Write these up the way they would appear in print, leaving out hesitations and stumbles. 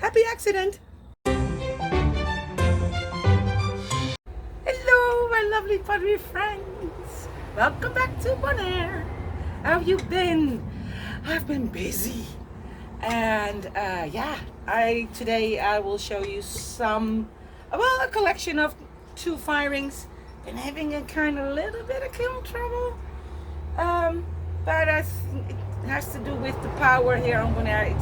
Happy accident! Hello, my lovely pottery friends. Welcome back to Bonaire. How have you been? I've been busy. And today I will show you a collection of 2 firings. Been having a little bit of kiln trouble. But I think it has to do with the power here on Bonaire.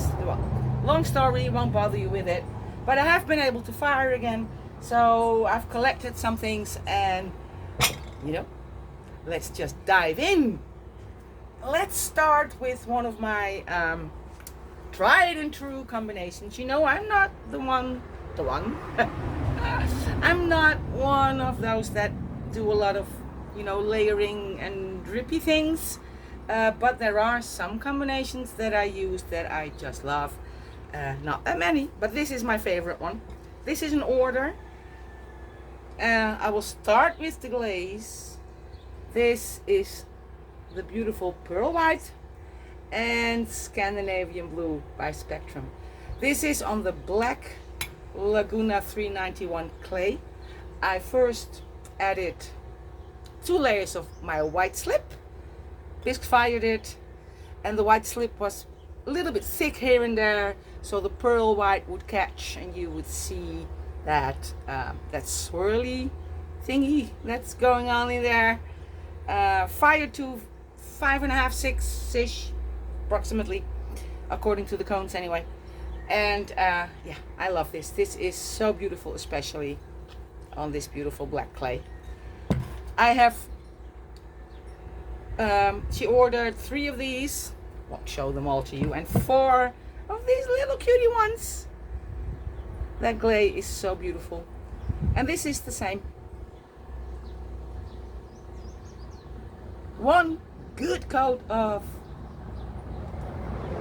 Long story, won't bother you with it. But I have been able to fire again. So I've collected some things and, let's just dive in. Let's start with one of my tried and true combinations. I'm not I'm not one of those that do a lot of, layering and drippy things. But there are some combinations that I use that I just love. Not that many, but this is my favorite one. This is an order. I will start with the glaze. This is the beautiful pearl white and Scandinavian blue by Spectrum. This is on the black Laguna 391 clay. I first added 2 layers of my white slip, bisque fired it, and the white slip was a little bit thick here and there, so the pearl white would catch and you would see that that swirly thingy that's going on in there. Fired to 5.5, 6-ish approximately, according to the cones anyway. And I love this. This is so beautiful, especially on this beautiful black clay. I have she ordered 3 of these, won't show them all to you, and 4 of these little cutie ones. That clay is so beautiful, and this is the same. 1 good coat of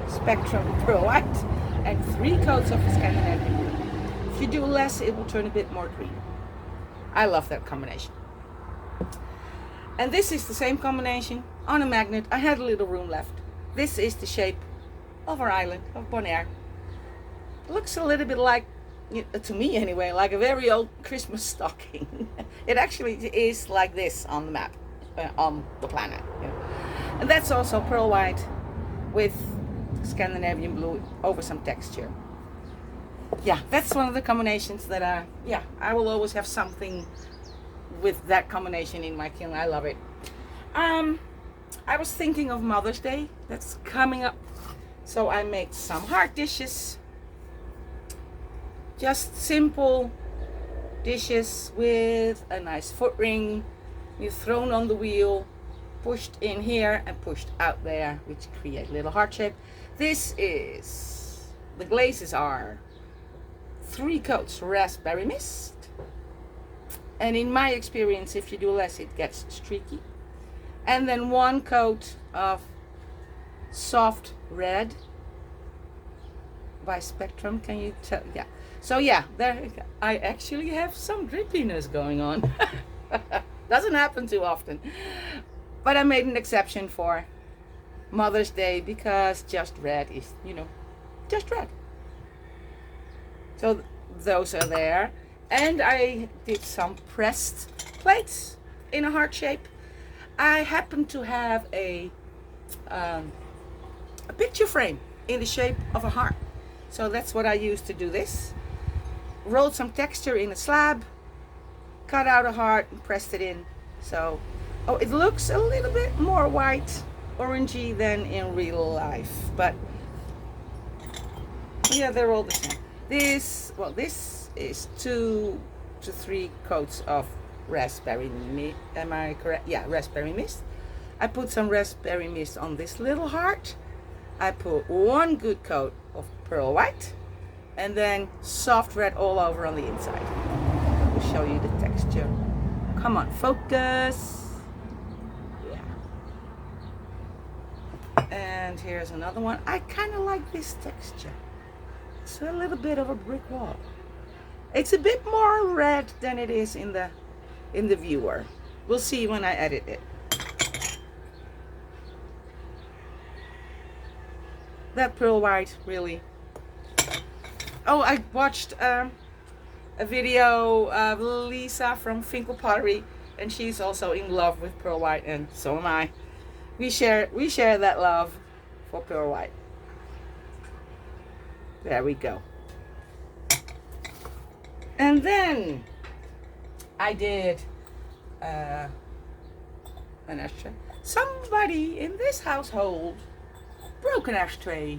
Spectrum pearl white and 3 coats of Scandinavian blue. If you do less, it will turn a bit more green. I love that combination. And this is the same combination on a magnet. I had a little room left. This is the shape of our island of Bonaire. Looks a little bit like, to me anyway, like a very old Christmas stocking. It actually is like this on the map, on the planet. And that's also pearl white with Scandinavian blue over some texture. Yeah, that's one of the combinations that I will always have something with that combination in my kiln. I love it. I was thinking of Mother's Day that's coming up, so I made some heart dishes. Just simple dishes with a nice foot ring. You've thrown on the wheel, pushed in here and pushed out there, which create little heart shape. The glazes are 3 coats raspberry mist. And in my experience, if you do less, it gets streaky. And then 1 coat of soft red by Spectrum. Can you tell? Yeah. So yeah, there I actually have some drippiness going on. Doesn't happen too often. But I made an exception for Mother's Day because just red is, just red. So those are there. And I did some pressed plates in a heart shape. I happen to have a picture frame in the shape of a heart. So that's what I used to do this. Rolled some texture in a slab, cut out a heart and pressed it in. So, it looks a little bit more white, orangey than in real life. But, yeah, they're all the same. This is 2 to 3 coats of raspberry mist. Am I correct? Yeah, raspberry mist. I put some raspberry mist on this little heart. I put 1 good coat of pearl white and then soft red all over on the inside. I will show you the texture. Come on, focus. Yeah. And here's another one. I kind of like this texture. It's a little bit of a brick wall. It's a bit more red than it is in the viewer. We'll see when I edit it. That pearl white, really. Oh, I watched a video of Lisa from Finkel Pottery, and she's also in love with pearl white, and so am I. We share that love for pearl white. There we go. And then I did an ashtray. Somebody in this household broke an ashtray.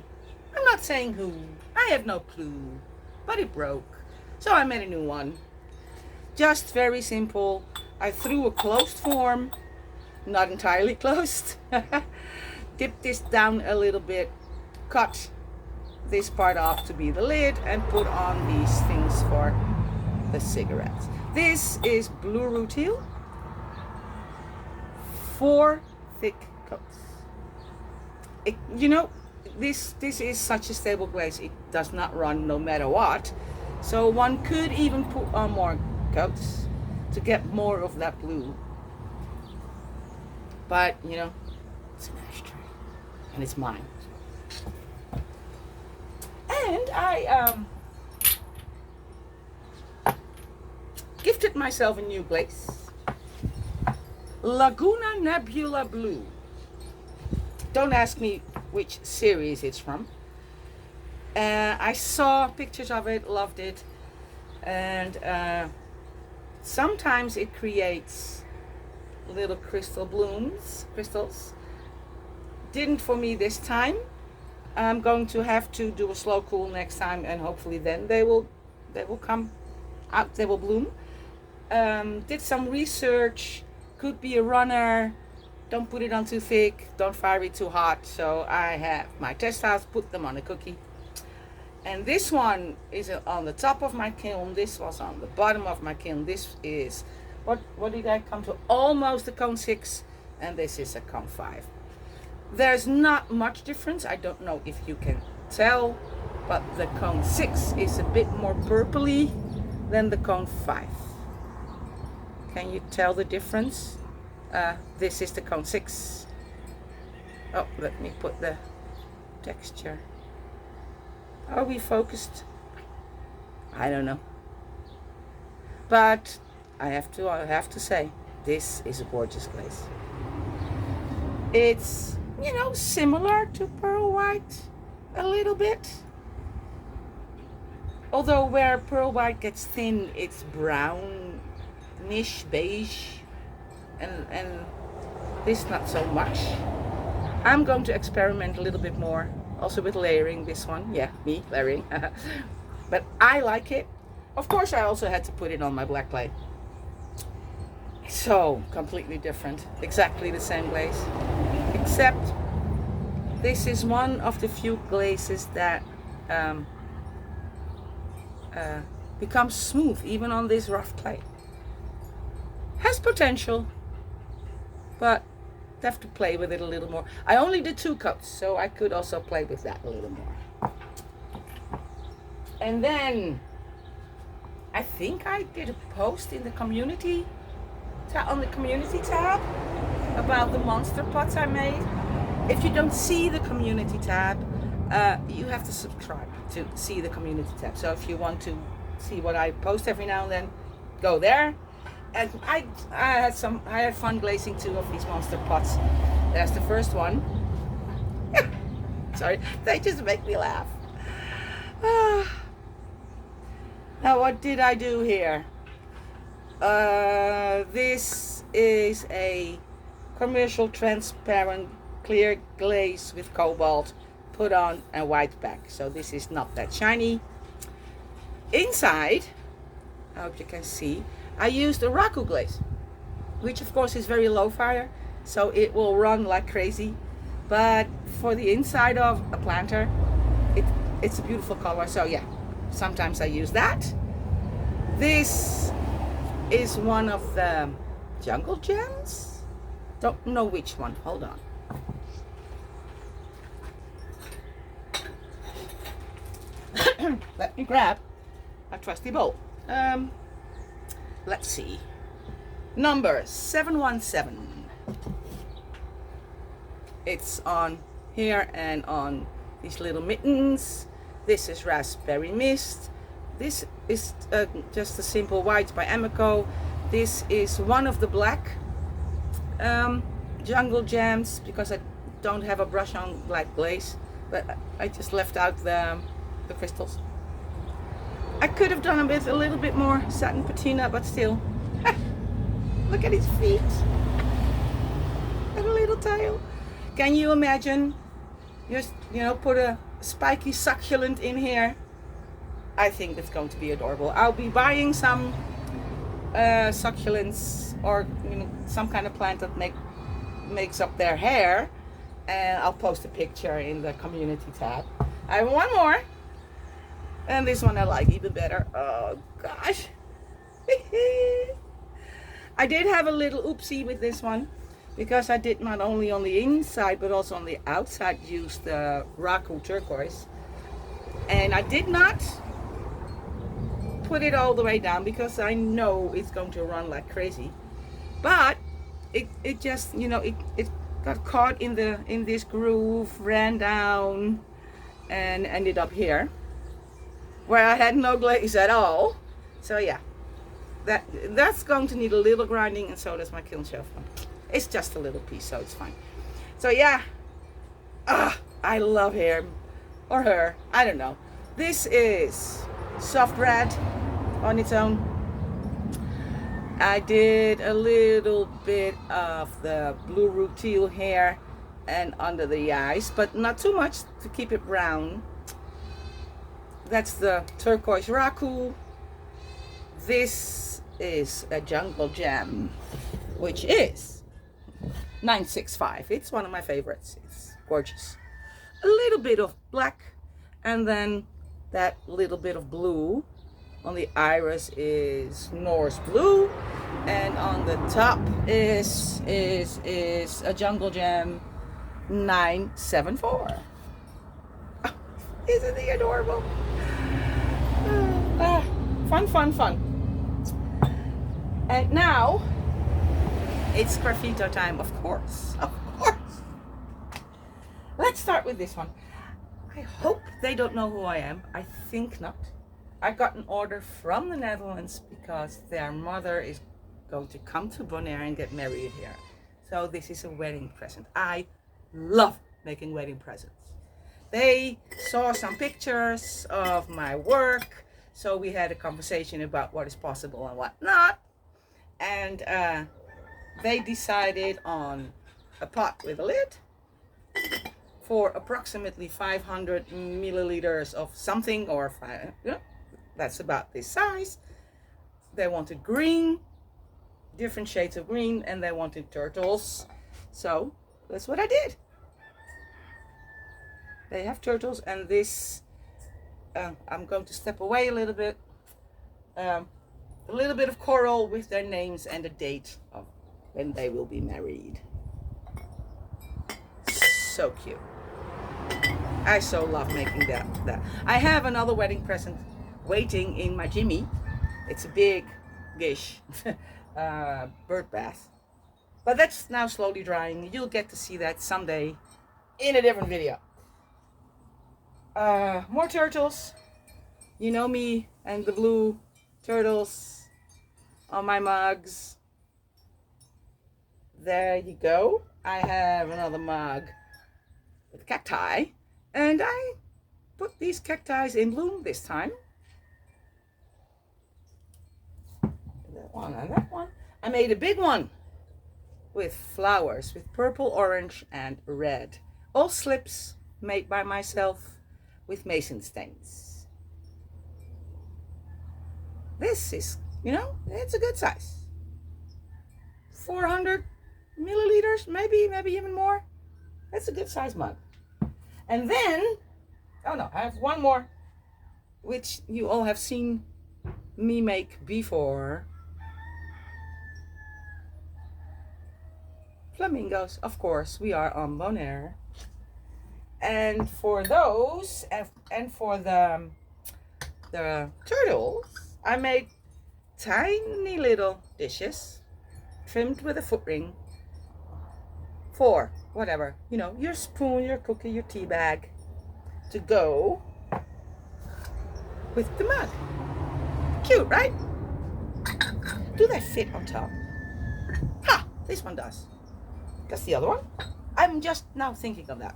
I'm not saying who. I have no clue. But it broke. So I made a new one. Just very simple. I threw a closed form. Not entirely closed. Dip this down a little bit. Cut this part off to be the lid. And put on these things for the cigarettes. This is blue rutile. 4 thick coats. You know, this is such a stable glaze. It does not run no matter what. So one could even put on more coats to get more of that blue. But you know, it's an ashtray and it's mine. And I gifted myself a new glaze. Laguna Nebula Blue. Don't ask me which series it's from. I saw pictures of it, loved it, and sometimes it creates little crystals. Didn't for me this time. I'm going to have to do a slow cool next time, and hopefully then they will come out, they will bloom. Did some research. Could be a runner. Don't put it on too thick. Don't fire it too hot. So I have my test house, put them on a cookie. And this one is on the top of my kiln. This was on the bottom of my kiln. This is, what did I come to? Almost a cone 6. And this is a cone 5. There's not much difference. I don't know if you can tell. But the cone 6 is a bit more purpley than the cone 5. Can you tell the difference? This is the cone 6. Oh, let me put the texture. Are we focused? I don't know. But I have to say, this is a gorgeous glaze. It's, you know, similar to pearl white a little bit. Although where pearl white gets thin, it's brownish, beige, and this not so much. I'm going to experiment a little bit more, also with layering this one. Yeah, me layering. But I like it. Of course, I also had to put it on my black clay. So completely different, exactly the same glaze, except this is one of the few glazes that becomes smooth even on this rough clay. Has potential, but have to play with it a little more. I only did 2 coats, so I could also play with that a little more. And then I think I did a post in the community on the community tab about the monster pots I made. If you don't see the community tab, you have to subscribe to see the community tab. So if you want to see what I post every now and then, go there. And I had fun glazing 2 of these monster pots. That's the first one. Sorry, they just make me laugh. Now what did I do here? This is a commercial transparent clear glaze with cobalt put on a white back. So this is not that shiny. Inside, I hope you can see, I used a raku glaze, which of course is very low fire, so it will run like crazy. But for the inside of a planter, it's a beautiful color. So yeah, sometimes I use that. This is one of the jungle gems. Don't know which one. Hold on. Let me grab a trusty bowl. Let's see. Number 717. It's on here and on these little mittens. This is Raspberry Mist. This is just a simple white by Amico. This is one of the black jungle gems, because I don't have a brush on black glaze, but I just left out the crystals. I could have done a little bit more satin patina, but still. Look at his feet and a little tail. Can you imagine? Just, you know, put a spiky succulent in here. I think it's going to be adorable. I'll be buying some succulents, or you know, some kind of plant that makes up their hair, and I'll post a picture in the community tab. I have one more, and this one I like even better. Oh gosh. I did have a little oopsie with this one, because I did not only on the inside but also on the outside use the Raku turquoise, and I did not put it all the way down because I know it's going to run like crazy, but it just, you know, it got caught in this groove, ran down, and ended up here where I had no glaze at all. So yeah, that's going to need a little grinding, and so does my kiln shelf one. It's just a little piece, so it's fine. So yeah, I love him or her, I don't know. This is soft red on its own. I did a little bit of the blue root teal here and under the eyes, but not too much to keep it brown. That's the turquoise Raku. This is a jungle gem, which is 965. It's one of my favorites. It's gorgeous. A little bit of black, and then that little bit of blue on the iris is Norse blue, and on the top is a jungle gem 974. Oh, isn't he adorable? Fun. And now it's Sgraffito time, of course. Let's start with this one. I hope they don't know who I am. I think not. I got an order from the Netherlands because their mother is going to come to Bonaire and get married here. So this is a wedding present. I love making wedding presents. They saw some pictures of my work, so we had a conversation about what is possible and what not. And they decided on a pot with a lid for approximately 500 milliliters of something, or that's about this size. They wanted green, different shades of green, and they wanted turtles. So that's what I did. They have turtles, and this, I'm going to step away a little bit. A little bit of coral with their names and the date of when they will be married. So cute. I so love making that. I have another wedding present waiting in my Jimmy. It's a big-ish bird bath. But that's now slowly drying. You'll get to see that someday in a different video. More turtles. You know me and the blue turtles on my mugs. There you go. I have another mug with cacti, and I put these cacti in bloom this time. That one and that one. I made a big one with flowers with purple, orange, and red. All slips made by myself with mason stains. This is, you know, it's a good size. 400 milliliters, maybe even more. That's a good size mug. And then, oh no, I have one more, which you all have seen me make before. Flamingos, of course, we are on Bonaire. And for those, and for the turtles, I made tiny little dishes trimmed with a foot ring for whatever, you know, your spoon, your cookie, your tea bag to go with the mug. Cute, right? Do they fit on top? Ha! This one does. That's the other one. I'm just now thinking of that.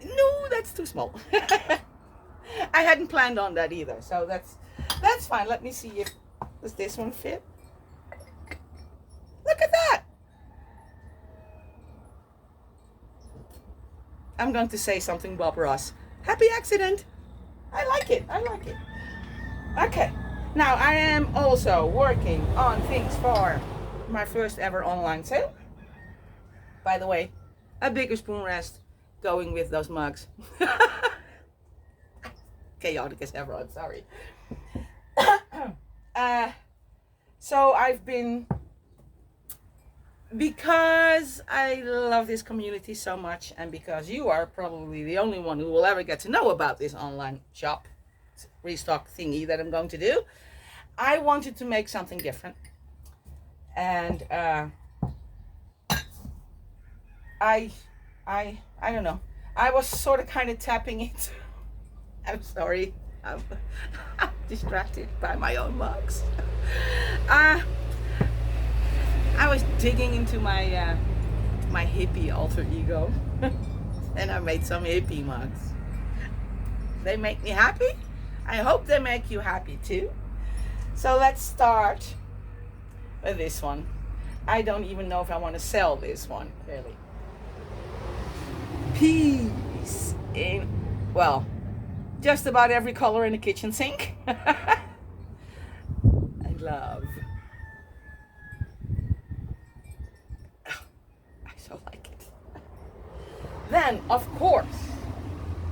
No, that's too small. I hadn't planned on that either, so that's fine. Let me see if does this one fit. Look at that. I'm going to say something Bob Ross. Happy accident. I like it. I like it. Okay. Now I am also working on things for my first ever online sale. By the way, a bigger spoon rest going with those mugs. Chaotic as ever, I'm sorry. So I've been, because I love this community so much, and because you are probably the only one who will ever get to know about this online shop restock thingy that I'm going to do, I wanted to make something different. And I don't know. I was sort of kind of tapping into. I'm sorry. I'm distracted by my own mugs. I was digging into my my hippie alter ego, and I made some hippie mugs. They make me happy. I hope they make you happy too. So let's start with this one. I don't even know if I want to sell this one, really. Peace in, well, just about every color in the kitchen sink. I love. I so like it. Then, of course,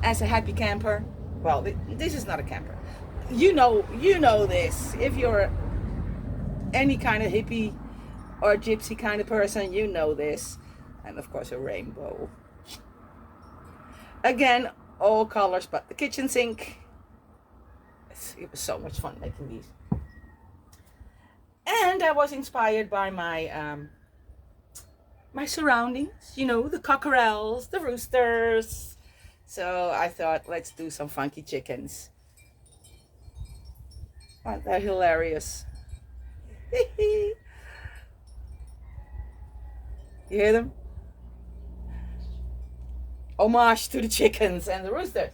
as a happy camper, well, this is not a camper. You know this. If you're any kind of hippie or gypsy kind of person, you know this. And of course, a rainbow. Again, all colors but the kitchen sink. It was so much fun making these. And I was inspired by my my surroundings, you know, the cockerels, the roosters. So I thought, let's do some funky chickens. Aren't they hilarious? You hear them? Homage to the chickens and the roosters.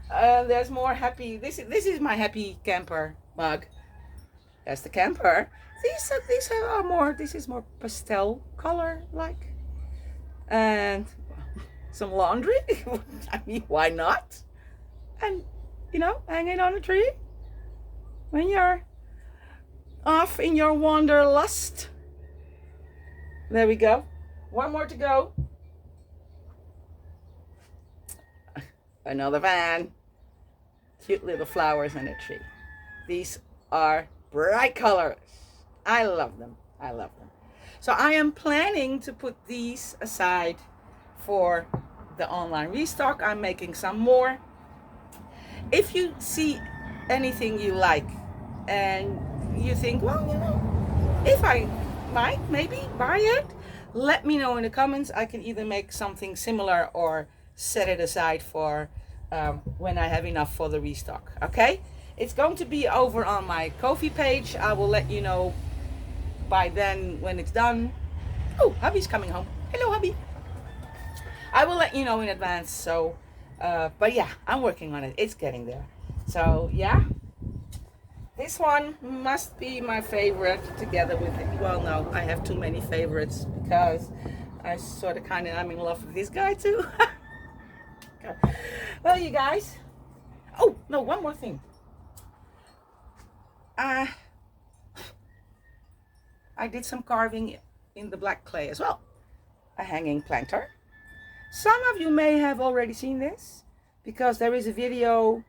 There's more happy. This is my happy camper mug. That's the camper. These are more. This is more pastel color like, and some laundry. I mean, why not? And you know, hanging on a tree when you're off in your wanderlust. There we go. One more to go. Another van. Cute little flowers on a tree. These are bright colors. I love them. I love them. So I am planning to put these aside for the online restock. I'm making some more. If you see anything you like and you think, well, you know, if I might maybe buy it, let me know in the comments. I can either make something similar or set it aside for when I have enough for the restock. Okay, it's going to be over on my Ko-fi page. I will let you know by then when it's done. Oh, hubby's coming home. Hello, hubby. I will let you know in advance. So but yeah, I'm working on it. It's getting there. So yeah, this one must be my favorite together with it. Well, no, I have too many favorites because I sort of kind of I'm in love with this guy too. Well, you guys, oh no, one more thing. I did some carving in the black clay as well, a hanging planter. Some of you may have already seen this because there is a video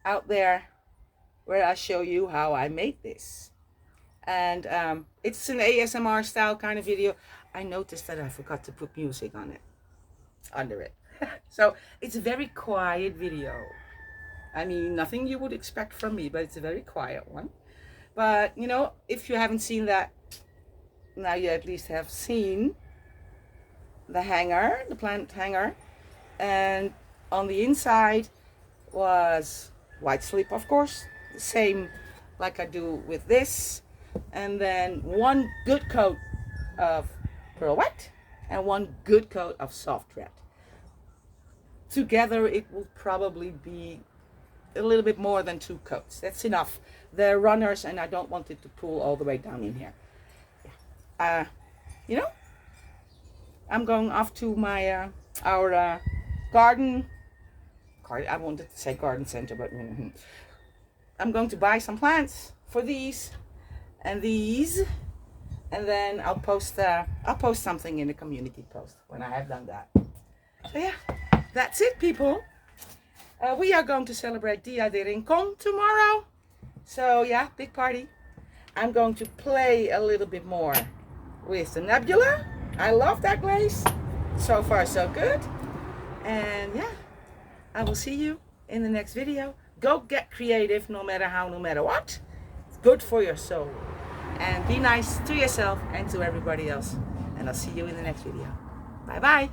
out there where I show you how I made this, and it's an ASMR style kind of video. I noticed that I forgot to put music on it, under it. So it's a very quiet video. I mean, nothing you would expect from me, but it's a very quiet one. But you know, if you haven't seen that, now you at least have seen the hanger, the plant hanger, and on the inside was white slip, of course, the same like I do with this, and then one good coat of pearl white and one good coat of soft red. Together it will probably be a little bit more than 2 coats. That's enough. They're runners and I don't want it to pool all the way down in here. You know, I'm going off to my our garden. I wanted to say garden center, but I'm going to buy some plants for these and these, and then I'll post something in the community post when I have done that. So yeah, that's it, people. We are going to celebrate Dia de Rincon tomorrow. So yeah, big party. I'm going to play a little bit more with the nebula. I love that glaze. So far so good. And yeah, I will see you in the next video. Go get creative, no matter how, no matter what. It's good for your soul. And be nice to yourself and to everybody else. And I'll see you in the next video. Bye bye.